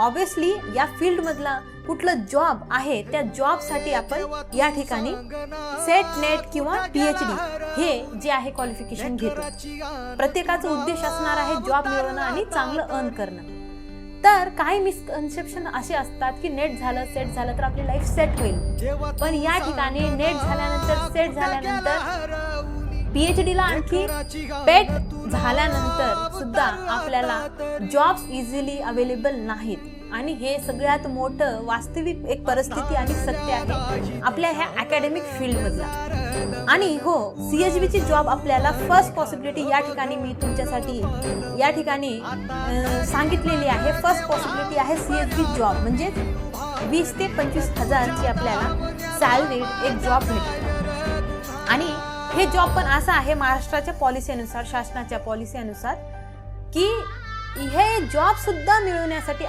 Obviously या field मधला कुठला जॉब आहे त्या जॉब साठी आपण या ठिकाणी सेट नेट किंवा PhD हे जे आहे क्वालिफिकेशन घेतो. प्रत्येकाचा उद्देश असणार आहे जॉब मिळवणं आणि चांगलं अर्न करणं. तर काही मिसकन्सेप्शन असे असतात की नेट झालं सेट झालं तर आपली लाईफ सेट होईल, पण या ठिकाणी नेट झाल्यानंतर सेट झाल्यानंतर PhD ला आणखी पेट झाल्यानंतर सुद्धा आपल्याला जॉब्स इझिली अवेलेबल नाहीत. आणि हे सगळ्यात मोठं वास्तविक एक परिस्थिती आणि सत्य आहे आपल्या ह्या अकॅडमिक फील्ड मधला. आणि हो, CHV ची जॉब आपल्याला फर्स्ट पॉसिबिलिटी या ठिकाणी मी तुमच्यासाठी या ठिकाणी सांगितलेली आहे. फर्स्ट पॉसिबिलिटी आहे CHV जॉब, म्हणजे 20 ते 25 हजारची आपल्याला सॅलरीड एक जॉब भेटते. आणि हे जॉब पण असं आहे महाराष्ट्राच्या पॉलिसीनुसार, शासनाच्या पॉलिसी अनुसार, की हे जॉब सुद्धा मिळवण्यासाठी